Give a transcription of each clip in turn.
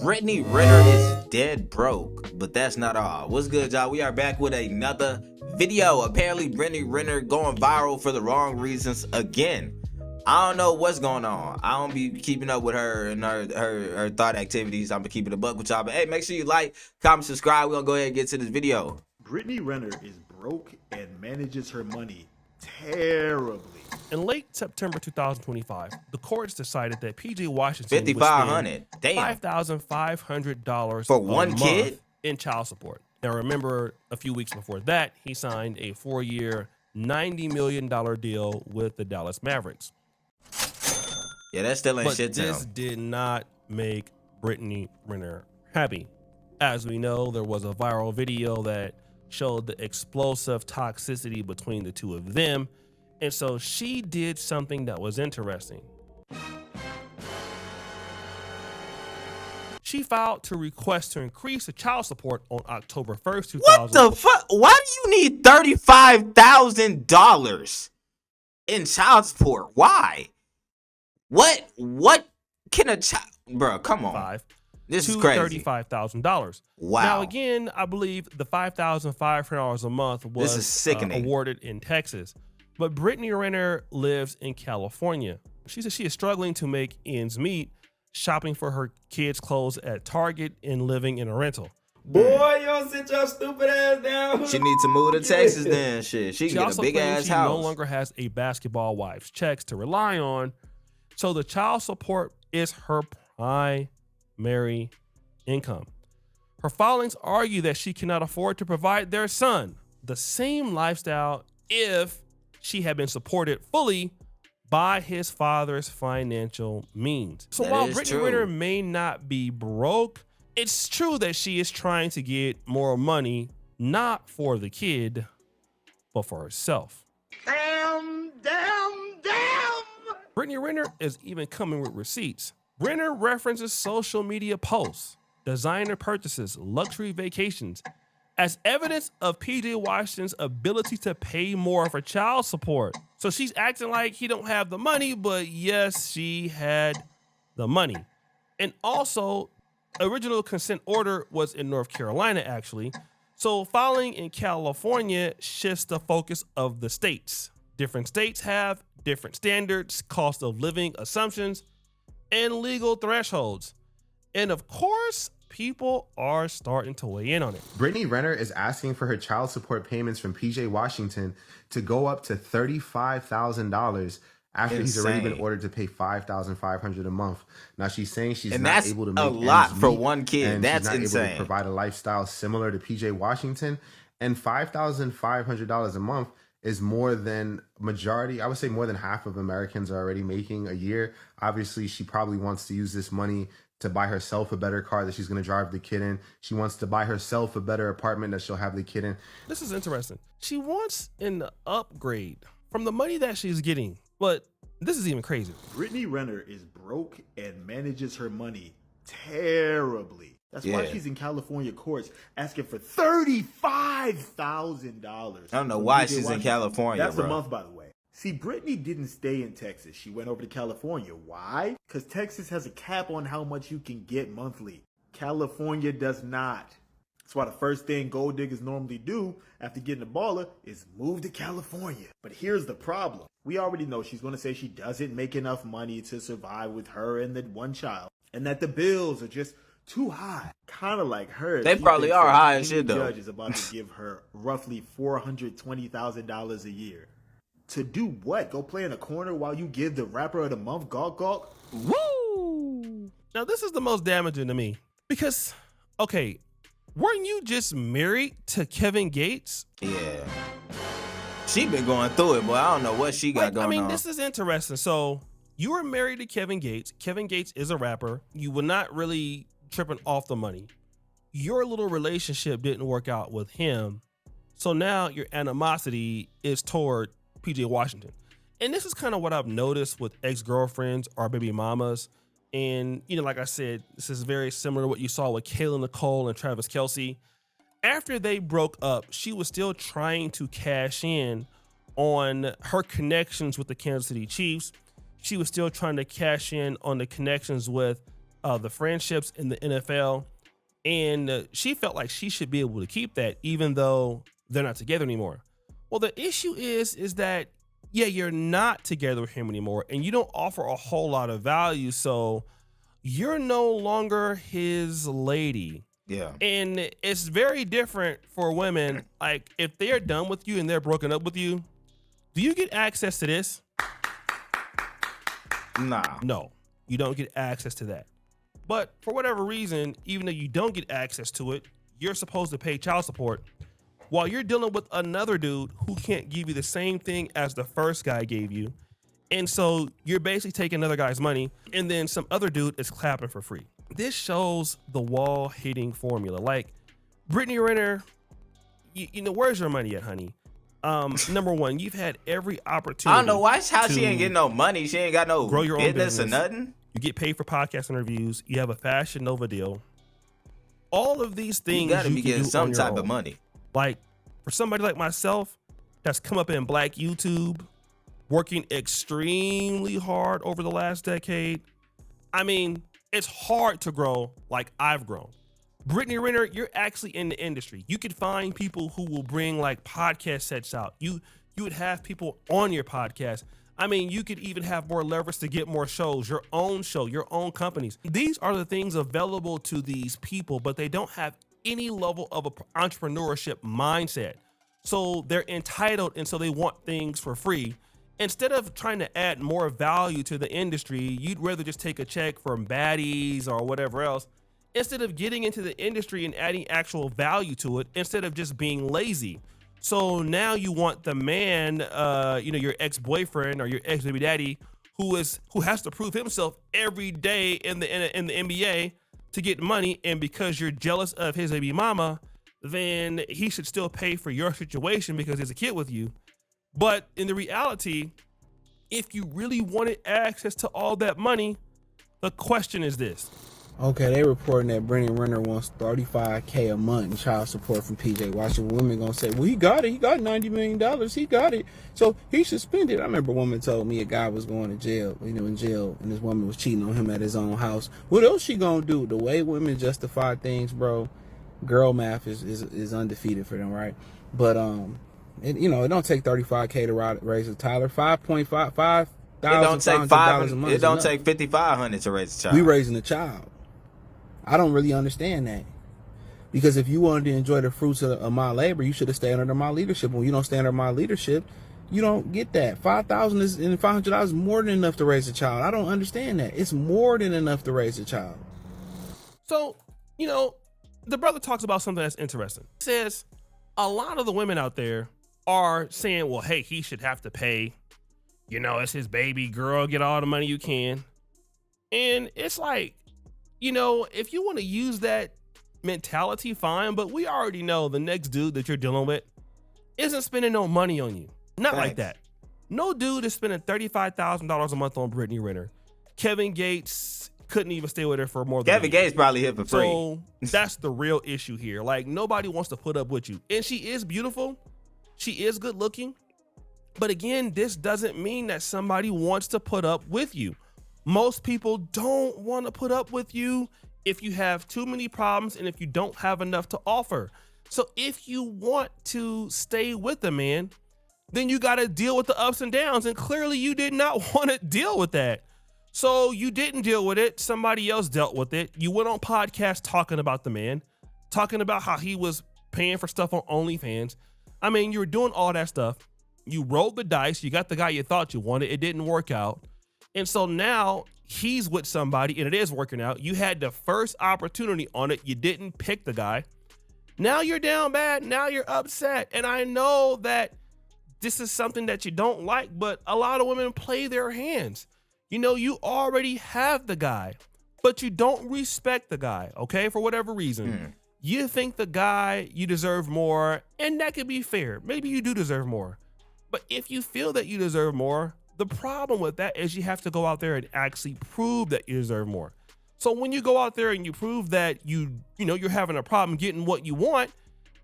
Brittany Renner is dead broke, but that's not all. What's good, y'all? We are back with another video. Apparently, Brittany Renner going viral for the wrong reasons again. I don't know what's going on. I don't be keeping up with her and her thought activities. I'm gonna keep it a buck with y'all. But hey, make sure you like, comment, subscribe. We're gonna go ahead and get to this video. Brittany Renner is broke and manages her money terribly. In late September 2025, the courts decided that PJ Washington $5,500, damn, $5,500 for one kid in child support. Now, remember, a few weeks before that, he signed a 4-year, $90 million deal with the Dallas Mavericks. Yeah, that still ain't But shit to this him. did not make Brittany Renner happy. As we know, there was a viral video that showed the explosive toxicity between the two of them. And so she did something that was interesting. She filed to request to increase the child support on October 1st, 2000. What the fuck? Why do you need $35,000 in child support? Why? What can a child, bro? Come on. This is crazy. $35,000. Wow. Now, again, I believe the $5,500 a month was awarded in Texas. But Brittany Renner lives in California. She says she is struggling to make ends meet, shopping for her kids' clothes at Target and living in a rental. Boy, you don't sit your stupid ass down. She needs to move to Texas then. Shit, she can get a big ass house. She no longer has a basketball wife's checks to rely on, so the child support is her primary income. Her filings argue that she cannot afford to provide their son the same lifestyle if she had been supported fully by his father's financial means. So while Brittany Renner may not be broke, it's true that she is trying to get more money, not for the kid, but for herself. Damn. Brittany Renner is even coming with receipts. Renner references social media posts, designer purchases, luxury vacations as evidence of PJ Washington's ability to pay more for child support. So she's acting like he don't have the money, but yes, she had the money. And also, original consent order was in North Carolina, actually. So filing in California shifts the focus of the states. Different states have different standards, cost of living assumptions, and legal thresholds. And of course, people are starting to weigh in on it. Brittany Renner is asking for her child support payments from PJ Washington to go up to $35,000 after he's already been ordered to pay $5,500 a month. Now she's saying she's not able to make ends meet, a lot for one kid. And that's she's not insane. able to provide a lifestyle similar to PJ Washington, and $5,500 a month is more than majority. I would say more than half of Americans are already making a year. Obviously, she probably wants to use this money to buy herself a better car that she's going to drive the kid in. She wants to buy herself a better apartment that she'll have the kid in. This is interesting. She wants an upgrade from the money that she's getting, but this is even crazy. Brittany Renner is broke and manages her money terribly. That's why she's in California courts asking for $35,000. I don't know why she's in California. That's a month, by the way. See, Brittany didn't stay in Texas. She went over to California. Why? Because Texas has a cap on how much you can get monthly. California does not. That's why the first thing gold diggers normally do after getting a baller is move to California. But here's the problem. We already know she's going to say she doesn't make enough money to survive with her and the one child, and that the bills are just too high. Kind of like her. They probably are high as shit, though. The judge is about to give her roughly $420,000 a year. To do what? Go play in a corner while you give the rapper of the month gawk gawk? Woo! Now this is the most damaging to me because, okay, weren't you just married to Kevin Gates? Yeah. She been going through it, boy. I don't know what she got going on. I mean, this is interesting. So you were married to Kevin Gates. Kevin Gates is a rapper. You were not really tripping off the money. Your little relationship didn't work out with him. So now your animosity is toward PJ Washington. And this is kind of what I've noticed with ex-girlfriends or baby mamas. And, you know, like I said, this is very similar to what you saw with Kayla Nicole and Travis Kelce. After they broke up, she was still trying to cash in on her connections with the Kansas City Chiefs. She was still trying to cash in on the connections with the friendships in the NFL. And she felt like she should be able to keep that even though they're not together anymore. Well, the issue is that, yeah, you're not together with him anymore and you don't offer a whole lot of value. So you're no longer his lady. Yeah. And it's very different for women. Like, if they're done with you and they're broken up with you, do you get access to this? Nah. No, you don't get access to that. But for whatever reason, even though you don't get access to it, you're supposed to pay child support while you're dealing with another dude who can't give you the same thing as the first guy gave you. And so you're basically taking another guy's money and then some other dude is clapping for free. This shows the wall hitting formula. Like, Brittany Renner, you know, where's your money at, honey? Number one, you've had every opportunity. I don't know why how she ain't getting no money. She ain't got no grow your own business or nothing. You get paid for podcast interviews. You have a Fashion Nova deal. All of these things You gotta be getting some type of money. Like, for somebody like myself that's come up in Black YouTube, working extremely hard over the last decade, I mean, it's hard to grow like I've grown. Brittany Renner, you're actually in the industry. You could find people who will bring like podcast sets out. You would have people on your podcast. I mean, you could even have more leverage to get more shows, your own show, your own companies. These are the things available to these people, but they don't have any level of an entrepreneurship mindset. So they're entitled, and so they want things for free. Instead of trying to add more value to the industry, you'd rather just take a check from baddies or whatever else, instead of getting into the industry and adding actual value to it, instead of just being lazy. So now you want the man, your ex-boyfriend or your ex-baby daddy, who has to prove himself every day in the NBA to get money, and because you're jealous of his baby mama, then he should still pay for your situation because there's a kid with you. But in the reality, if you really wanted access to all that money, the question is this. Okay, they reporting that Brittany Renner wants $35K a month in child support from PJ Washington. Women gonna say, well, he got it. He got $90 million. He got it. So he should spend it. I remember a woman told me a guy was going to jail, in jail, and this woman was cheating on him at his own house. What else she gonna do? The way women justify things, bro, girl math is undefeated for them, right? But, it don't take $35K to raise a toddler. $5,500 a month. It don't take $5,500 to raise a child. We raising a child. I don't really understand that, because if you wanted to enjoy the fruits of my labor, you should have stayed under my leadership. When you don't stay under my leadership, you don't get that. $5,000 and $500 is more than enough to raise a child. I don't understand that. It's more than enough to raise a child. So, the brother talks about something that's interesting. He says a lot of the women out there are saying, well, hey, he should have to pay. It's his baby girl. Get all the money you can. And it's like, if you want to use that mentality, fine. But we already know the next dude that you're dealing with isn't spending no money on you. Not like that. No dude is spending $35,000 a month on Brittany Renner. Kevin Gates couldn't even stay with her for more than Kevin Gates probably hit for free. So that's the real issue here. Like, nobody wants to put up with you. And she is beautiful. She is good looking. But again, this doesn't mean that somebody wants to put up with you. Most people don't want to put up with you if you have too many problems and if you don't have enough to offer. So if you want to stay with a man, then you got to deal with the ups and downs. And clearly you did not want to deal with that. So you didn't deal with it. Somebody else dealt with it. You went on podcasts talking about the man, talking about how he was paying for stuff on OnlyFans. I mean, you were doing all that stuff. You rolled the dice. You got the guy you thought you wanted. It didn't work out. And so now he's with somebody and it is working out. You had the first opportunity on it. You didn't pick the guy. Now you're down bad. Now you're upset. And I know that this is something that you don't like, but a lot of women play their hands. You already have the guy, but you don't respect the guy, okay? For whatever reason. You think the guy, you deserve more, and that could be fair. Maybe you do deserve more. But if you feel that you deserve more, the problem with that is you have to go out there and actually prove that you deserve more. So when you go out there and you prove that you're having a problem getting what you want,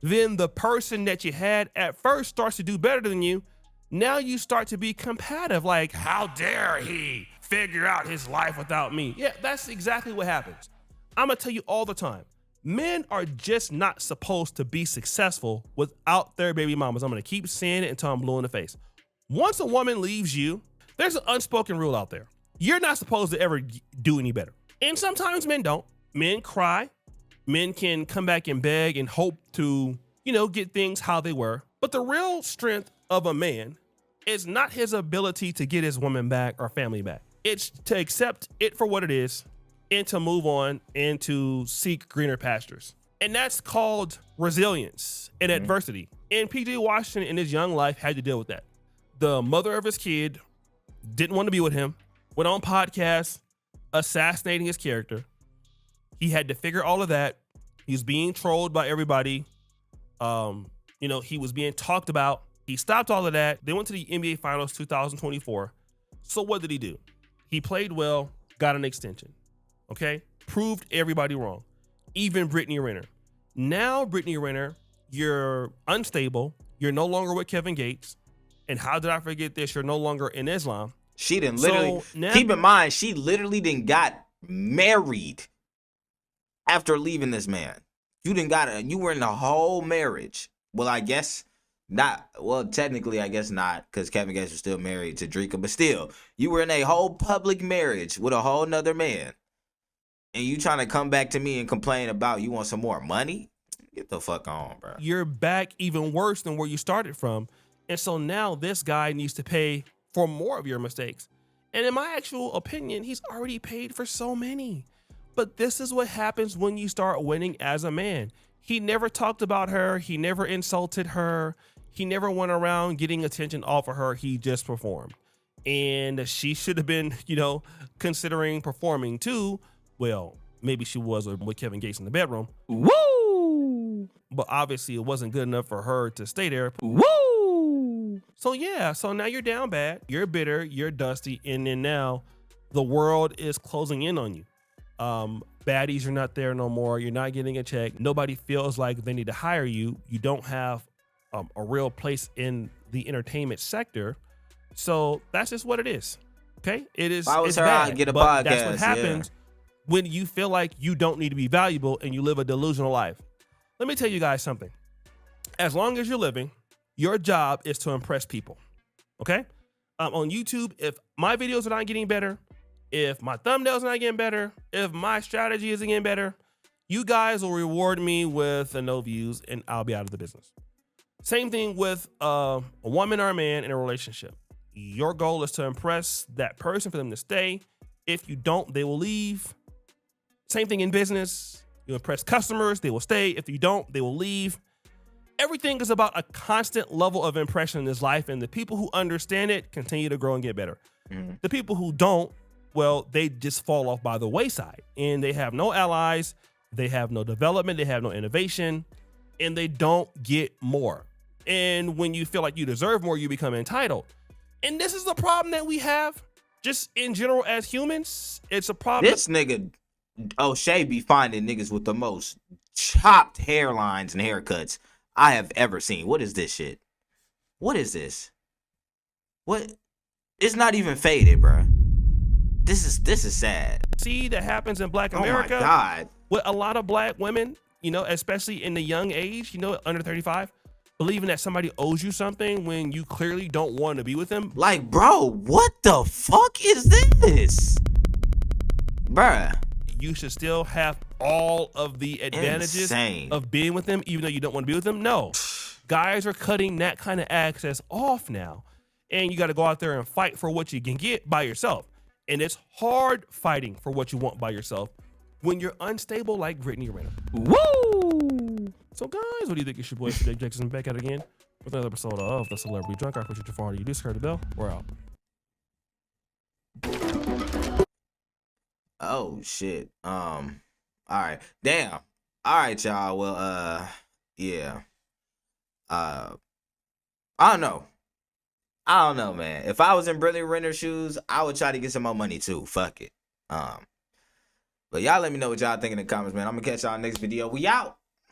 then the person that you had at first starts to do better than you. Now you start to be combative, like, how dare he figure out his life without me. Yeah, that's exactly what happens. I'm gonna tell you all the time. Men are just not supposed to be successful without their baby mamas. I'm gonna keep saying it until I'm blue in the face. Once a woman leaves you, there's an unspoken rule out there. You're not supposed to ever do any better. And sometimes men don't. Men cry. Men can come back and beg and hope to, get things how they were. But the real strength of a man is not his ability to get his woman back or family back. It's to accept it for what it is and to move on and to seek greener pastures. And that's called resilience and adversity. And PJ Washington in his young life had to deal with that. The mother of his kid didn't want to be with him, went on podcasts, assassinating his character. He had to figure all of that. He was being trolled by everybody. He was being talked about. He stopped all of that. They went to the NBA Finals 2024. So what did he do? He played well, got an extension. Okay? Proved everybody wrong. Even Brittany Renner. Now, Brittany Renner, you're unstable. You're no longer with Kevin Gates. And how did I forget this? You're no longer in Islam. She didn't literally, keep in mind, she literally didn't got married after leaving this man. You were in the whole marriage. Well, I guess not. Well, technically, I guess not, because Kevin Gates was still married to Drika. But still, you were in a whole public marriage with a whole nother man. And you trying to come back to me and complain about you want some more money? Get the fuck on, bro. You're back even worse than where you started from. And so now this guy needs to pay for more of your mistakes. And in my actual opinion, he's already paid for so many. But this is what happens when you start winning as a man. He never talked about her. He never insulted her. He never went around getting attention off of her. He just performed. And she should have been, considering performing too. Well, maybe she was with Kevin Gates in the bedroom. Woo! But obviously it wasn't good enough for her to stay there. Woo! So yeah, so now you're down bad. You're bitter. You're dusty. And then now the world is closing in on you. Baddies are not there no more. You're not getting a check. Nobody feels like they need to hire you. You don't have a real place in the entertainment sector. So that's just what it is. Okay, it is. If I was it's her, bad, I'd get a but podcast. That's what happens when you feel like you don't need to be valuable and you live a delusional life. Let me tell you guys something. As long as you're living, your job is to impress people. Okay, on YouTube, if my videos are not getting better, if my thumbnails are not getting better, if my strategy isn't getting better, you guys will reward me with no views and I'll be out of the business. Same thing with a woman or a man in a relationship. Your goal is to impress that person for them to stay. If you don't, they will leave. Same thing in business. You impress customers, they will stay. If you don't, they will leave. Everything is about a constant level of impression in this life, and the people who understand it continue to grow and get better. The people who don't, well, they just fall off by the wayside, and they have no allies, they have no development, they have no innovation, and they don't get more. And when you feel like you deserve more, you become entitled. And this is the problem that we have just in general as humans. It's a problem. This nigga O'Shea be finding niggas with the most chopped hairlines and haircuts I have ever seen. What is this shit? What is this? What? It's not even faded, bro. This is sad. See, that happens in Black America. Oh my God. With a lot of Black women, especially in the young age, under 35, believing that somebody owes you something when you clearly don't want to be with them. Like, bro, what the fuck is this? Bruh. You should still have all of the advantages of being with them, even though you don't want to be with them. No. Guys are cutting that kind of access off now. And you got to go out there and fight for what you can get by yourself. And it's hard fighting for what you want by yourself when you're unstable like Brittany Renner. Woo! So guys, what do you think? It's your boy, Jake Jackson, back at it again with another episode of The Celebrity Drunk. I appreciate you for all you do. Subscribe to the bell. We're out. Oh shit. All right. Damn. All right, y'all. Well, yeah. I don't know. Man. If I was in Brittany Renner's shoes, I would try to get some more money too. Fuck it. But y'all let me know what y'all think in the comments, man. I'm gonna catch y'all next video. We out.